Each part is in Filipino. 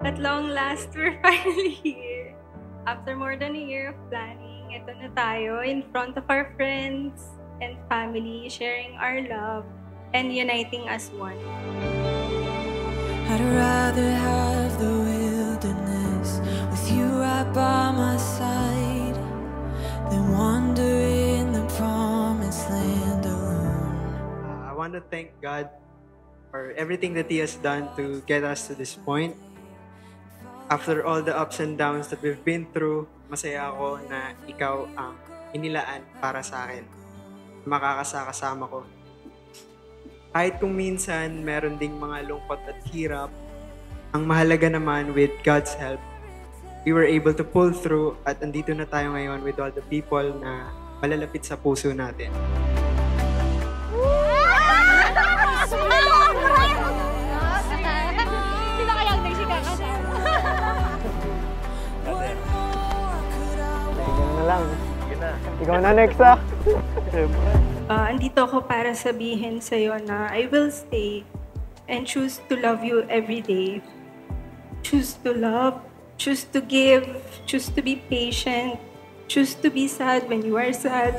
At long last, we're finally here. After more than a year of planning, ito na tayo in front of our friends and family, sharing our love and uniting as one. I'd rather have the wilderness with you right by my side than wander in the promised land alone. I want to thank God for everything that He has done to get us to this point. After all the ups and downs that we've been through, masaya ako na ikaw ang inilaan para sa akin. Makakasama ko. Kahit kung minsan meron ding mga lungkot at hirap, ang mahalaga naman with God's help, we were able to pull through at andito na tayo ngayon with all the people na malalapit sa puso natin. Lang. Ikaw na next Andito ako para sabihin sa'yo na I will stay and choose to love you every day. Choose to love, choose to give, choose to be patient, choose to be sad when you are sad,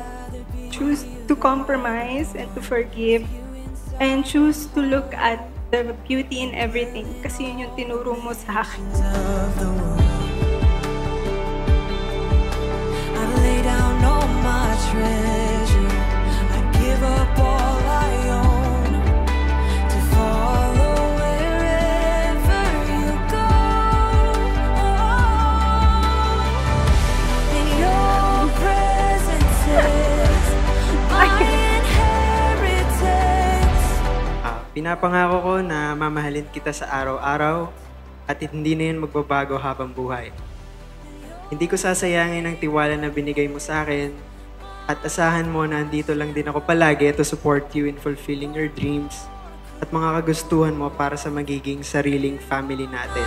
choose to compromise and to forgive, and choose to look at the beauty in everything kasi yun yung tinuro mo sa akin. Treasure, I'd give up all I own to follow wherever you go. In your presence is my inheritance. Pinapangako ko na mamahalin kita sa araw-araw at hindi na yun magbabago habang buhay. Hindi ko sasayangin ang tiwala na binigay mo sa akin. At asahan mo na andito lang din ako palagi to support you in fulfilling your dreams at mga kagustuhan mo para sa magiging sariling family natin.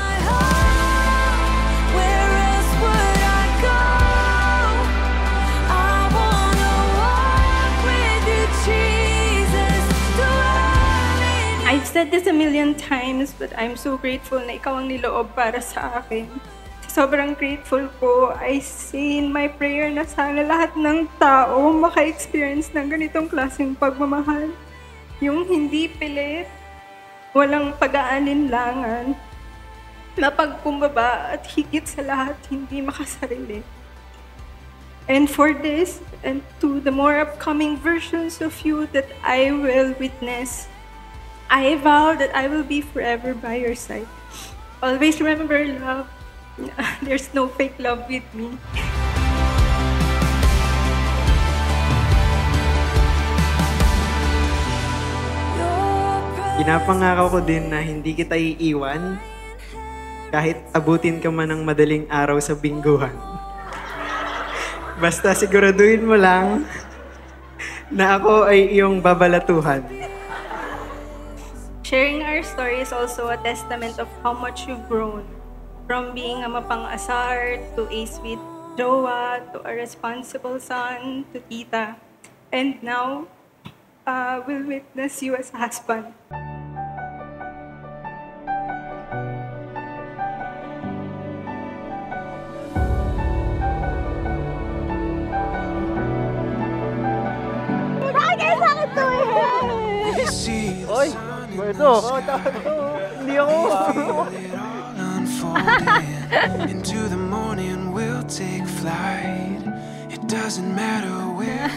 I've said this a million times, but I'm so grateful na ikaw ang niloob para sa akin. Sobrang grateful ko. I say in my prayer na sana lahat ng tao maka-experience ng ganitong klaseng pagmamahal. Yung hindi pilit, walang pag-aalinlangan, mapagkumbaba at higit sa lahat, hindi makasarili. And for this, and to the more upcoming versions of you that I will witness, I vow that I will be forever by your side. Always remember, love, there's no fake love with me. Pinapangako ko din na hindi kita iiwan kahit abutin ka man ng madaling araw sa bingguhan. Basta siguraduhin mo lang na ako ay iyong babalatuhan. Sharing our story is also a testament of how much you've grown. From being a mapang-asar, to a sweet jowa, to a responsible son, to tita. And now, we'll witness you as a husband. Oy! Ito! Hindi ako! Into the morning we'll take flight. It doesn't matter where.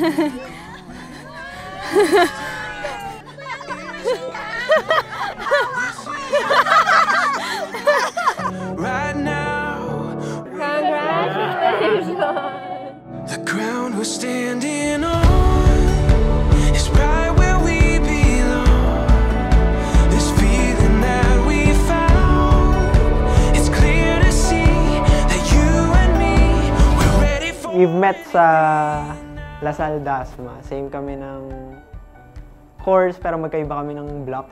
Right now, Congratulations! the ground we're standing on is right where we belong. This feeling that we found, it's clear to see that you and me, we're ready for. We've met sa Lasal Dasma. Same kami ng course, pero magkaiba kami ng block.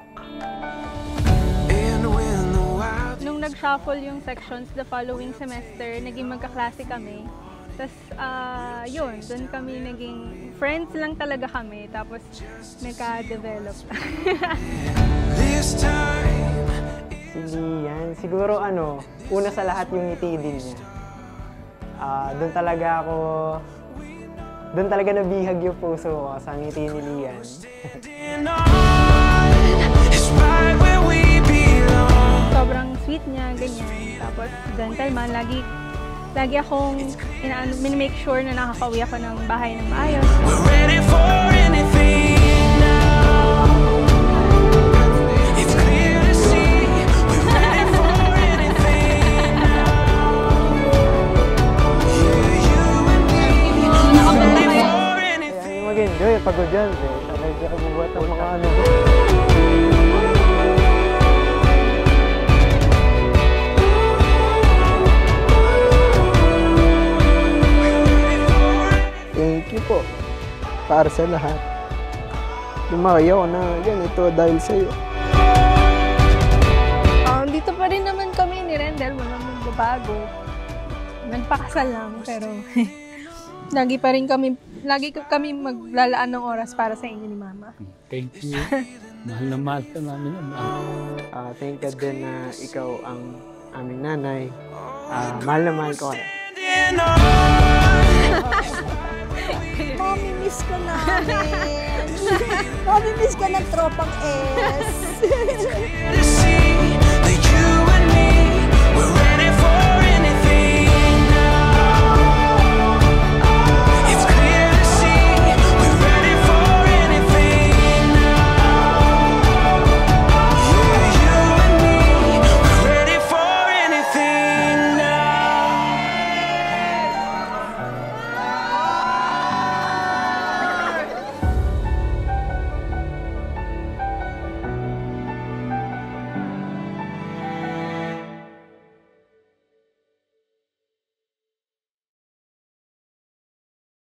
And when the wild Nung nag-shuffle yung sections the following semester, naging magkaklase kami. Tapos, yun, doon kami naging friends lang talaga kami. Tapos, nagka-develop. this time Si Lian, siguro una sa lahat yung ngiti din niya. Doon talaga nabihag yung puso ko sa ngiti ni Lian. Sobrang sweet niya, ganyan. Tapos gentleman, lagi akong make sure na nakakauwi ako ng bahay ng maayos. We're ready for anything now. It's clear to see. We're ready for anything now. Yeah, you and me. We're ready for anything. Kaya yung mag-enjoy, pagod yan. Sabay siya kumubuhat ng mga Thank you po para sa lahat. Lumaki ako na ganito dahil sa iyo. Dito pa rin naman kami ni Rendel, walang magbabago. Nagpakasal lang, pero lagi kami maglalaan ng oras para sa inyo ni Mama. Thank you. Mahal na mahal ka namin. thank God din na ikaw ang aming nanay. Mahal na mahal ko kayo. Mami-miss ka namin. Mami-miss ka ng tropang S.